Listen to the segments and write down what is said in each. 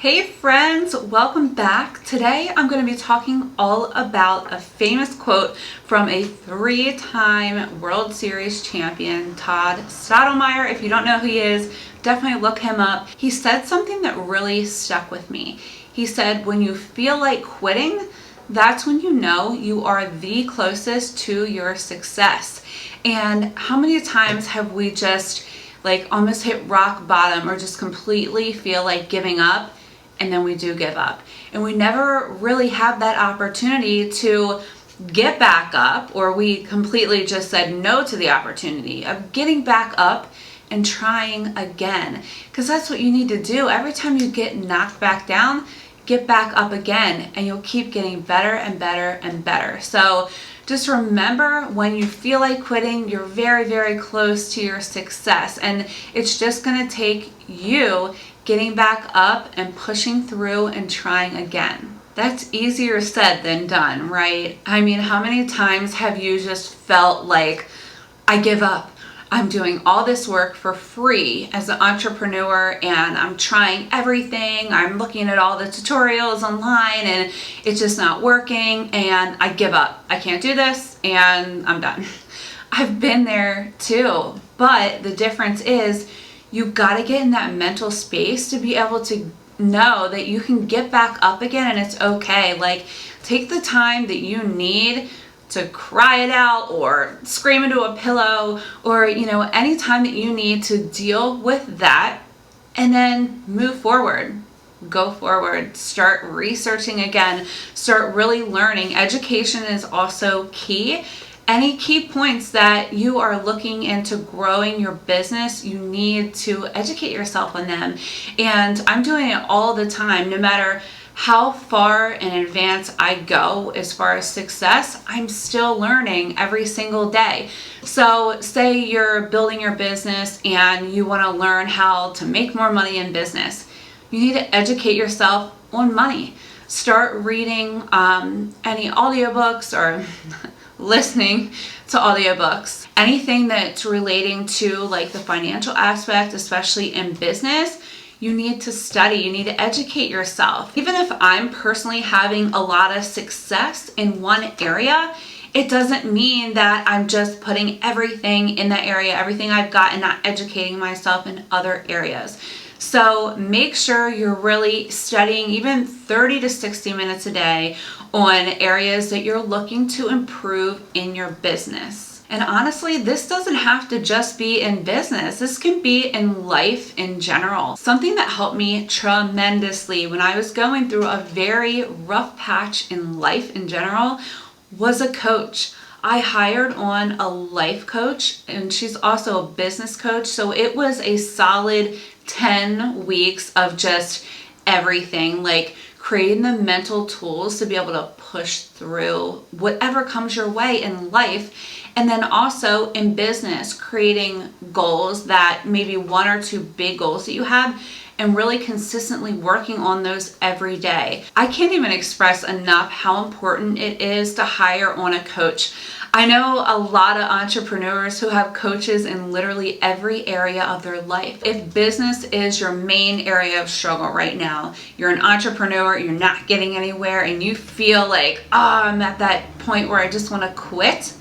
Hey friends, welcome back. Today I'm going to be talking all about a famous quote from a three-time World Series champion, Todd Stottlemyre. If you don't know who he is, definitely look him up. He said something that really stuck with me. He said, when you feel like quitting, that's when you know you are the closest to your success. And how many times have we just almost hit rock bottom or just completely feel like giving up? And then we do give up. And we never really have that opportunity to get back up, or we completely just said no to the opportunity of getting back up and trying again. Because that's what you need to do. Every time you get knocked back down, get back up again, and you'll keep getting better and better and better. So just remember, when you feel like quitting, you're very, very close to your success. And it's just going to take you getting back up and pushing through and trying again. That's easier said than done, right? I mean, how many times have you just felt like, I give up? I'm doing all this work for free as an entrepreneur and I'm trying everything. I'm looking at all the tutorials online and it's just not working and I give up. I can't do this and I'm done. I've been there too, but the difference is you got to get in that mental space to be able to know that you can get back up again and it's okay. Take the time that you need to cry it out or scream into a pillow or, any time that you need to deal with that, and then move forward. Go forward, start researching again, start really learning. Education is also key. Any key points that you are looking into growing your business, you need to educate yourself on them. And I'm doing it all the time, no matter how far in advance I go as far as success, I'm still learning every single day. So say you're building your business and you want to learn how to make more money in business. You need to educate yourself on money. Start reading any audiobooks or listening to audiobooks. Anything that's relating to the financial aspect, especially in business, you need to study, you need to educate yourself. Even if I'm personally having a lot of success in one area, it doesn't mean that I'm just putting everything in that area, everything I've got, and not educating myself in other areas. So make sure you're really studying even 30 to 60 minutes a day on areas that you're looking to improve in your business. And honestly, this doesn't have to just be in business. This can be in life in general. Something that helped me tremendously when I was going through a very rough patch in life in general was a coach. I hired on a life coach and she's also a business coach. So it was a solid 10 weeks of just everything, creating the mental tools to be able to push through whatever comes your way in life. And then also in business, creating goals, that maybe one or two big goals that you have, and really consistently working on those every day. I can't even express enough how important it is to hire on a coach. I know a lot of entrepreneurs who have coaches in literally every area of their life. If business is your main area of struggle right now, you're an entrepreneur, you're not getting anywhere, and you feel like, I'm at that point where I just want to quit,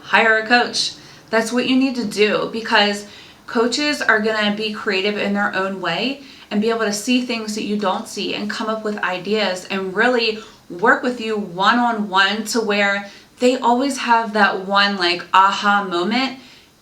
hire a coach. That's what you need to do, because coaches are going to be creative in their own way and be able to see things that you don't see and come up with ideas and really work with you one-on-one to where they always have that one aha moment,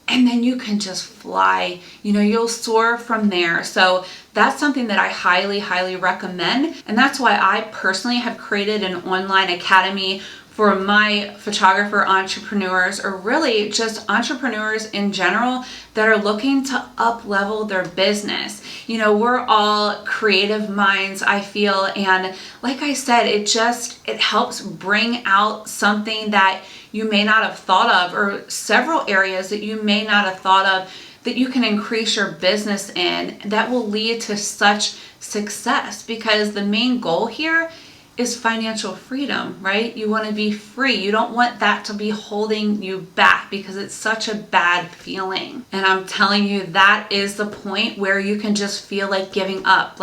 and then you can just fly. You'll soar from there. So that's something that I highly, highly recommend. And that's why I personally have created an online academy for my photographer entrepreneurs, or really just entrepreneurs in general that are looking to up-level their business. We're all creative minds, I feel, and like I said, it helps bring out something that you may not have thought of, or several areas that you may not have thought of that you can increase your business in, that will lead to such success. Because the main goal here is financial freedom, right? You want to be free. You don't want that to be holding you back, because it's such a bad feeling. And I'm telling you, that is the point where you can just feel like giving up.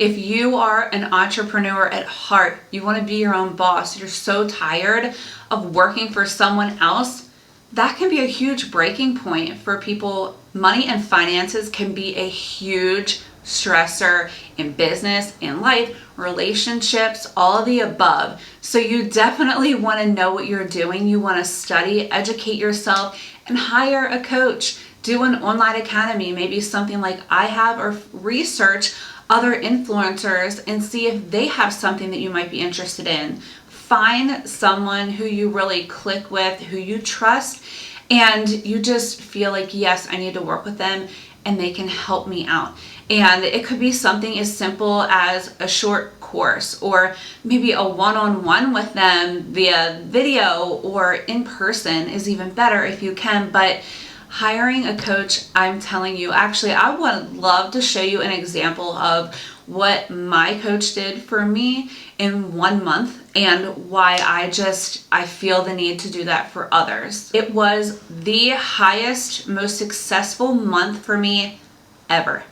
If you are an entrepreneur at heart, you want to be your own boss, you're so tired of working for someone else, that can be a huge breaking point for people. Money and finances can be a huge stressor in business, in life, relationships, all of the above. So you definitely want to know what you're doing. You want to study, educate yourself, and hire a coach. Do an online academy, maybe something like I have, or research other influencers and see if they have something that you might be interested in. Find someone who you really click with, who you trust, and you just feel like, yes, I need to work with them and they can help me out. And it could be something as simple as a short course, or maybe a one-on-one with them via video, or in person is even better if you can. But hiring a coach, I'm telling you, actually, I would love to show you an example of what my coach did for me in 1 month and why I feel the need to do that for others. It was the highest, most successful month for me ever.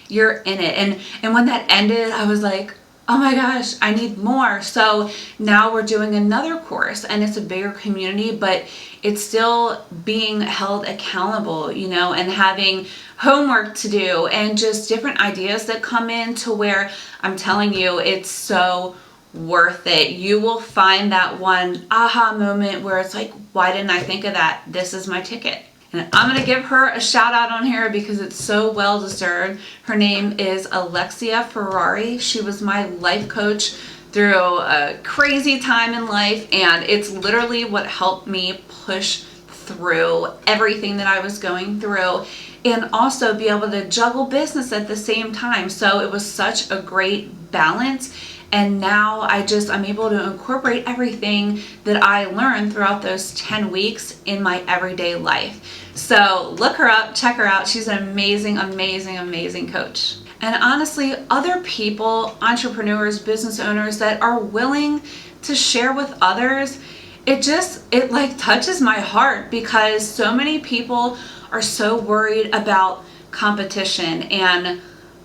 You're in it. And when that ended, I was like, oh my gosh, I need more. So now we're doing another course, and it's a bigger community, but it's still being held accountable, you know, and having homework to do and just different ideas that come in, to where I'm telling you, it's so worth it. You will find that one aha moment where it's like, why didn't I think of that? This is my ticket. And I'm going to give her a shout out on here because it's so well deserved. Her name is Alexia Ferrari. She was my life coach through a crazy time in life, and it's literally what helped me push through everything that I was going through, and also be able to juggle business at the same time. So it was such a great balance. And now I'm able to incorporate everything that I learned throughout those 10 weeks in my everyday life. So look her up, check her out. She's an amazing, amazing, amazing coach. And honestly, other people, entrepreneurs, business owners that are willing to share with others, it like touches my heart, because so many people are so worried about competition and,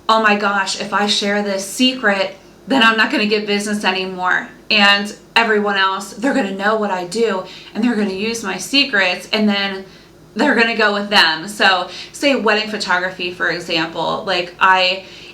oh my gosh, if I share this secret, then I'm not going to get business anymore. And everyone else, they're going to know what I do, and they're going to use my secrets, and then they're going to go with them. So say wedding photography, for example, like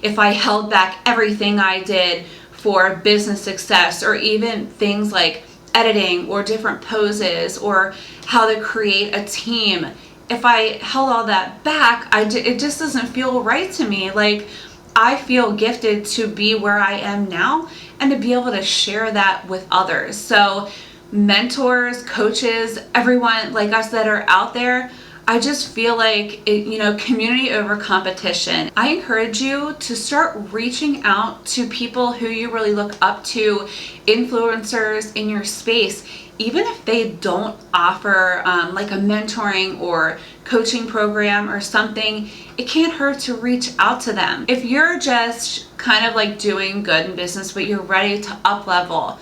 if I held back everything I did for business success, or even things like editing or different poses or how to create a team, if I held all that back, it just doesn't feel right to me. Like, I feel gifted to be where I am now and to be able to share that with others. So mentors, coaches, everyone like us that are out there, I just feel like community over competition. I encourage you to start reaching out to people who you really look up to, influencers in your space, even if they don't offer like a mentoring or coaching program or something. It can't hurt to reach out to them. If you're just kind of like doing good in business, but you're ready to up level,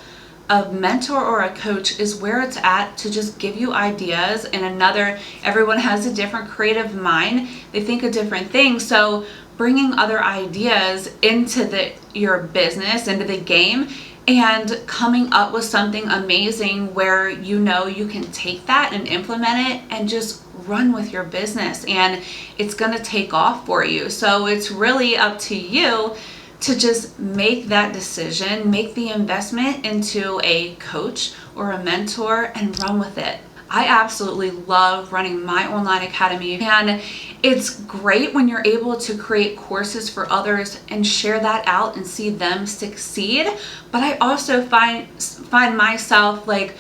a mentor or a coach is where it's at to just give you ideas. And everyone has a different creative mind. They think of different things. So bringing other ideas into your business, into the game, and coming up with something amazing where you can take that and implement it and just run with your business, and it's going to take off for you. So it's really up to you to just make that decision, make the investment into a coach or a mentor, and run with it. I absolutely love running my online academy, and it's great when you're able to create courses for others and share that out and see them succeed. But I also find myself like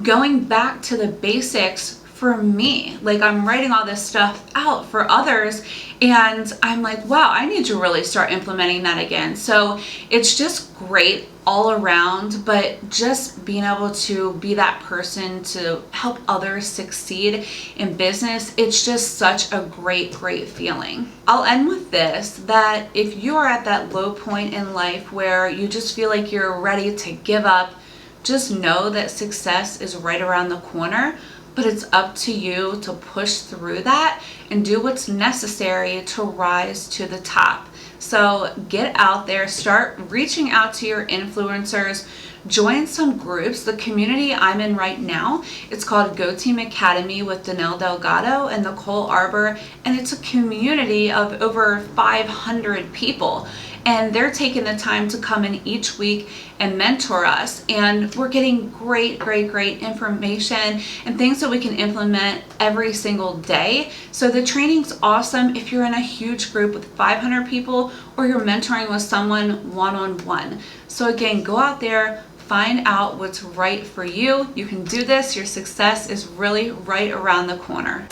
going back to the basics for me. Like, I'm writing all this stuff out for others, and I'm like, wow, I need to really start implementing that again. So it's just great all around, but just being able to be that person to help others succeed in business, it's just such a great feeling. I'll end with this, that if you are at that low point in life where you just feel like you're ready to give up, just know that success is right around the corner. But it's up to you to push through that and do what's necessary to rise to the top. So get out there, start reaching out to your influencers, join some groups. The community I'm in right now, it's called Go Team Academy with Danelle Delgado and Nicole Arbor, and it's a community of over 500 people. And they're taking the time to come in each week and mentor us. And we're getting great information and things that we can implement every single day. So the training's awesome if you're in a huge group with 500 people or you're mentoring with someone one-on-one. So again, go out there, find out what's right for you. You can do this. Your success is really right around the corner.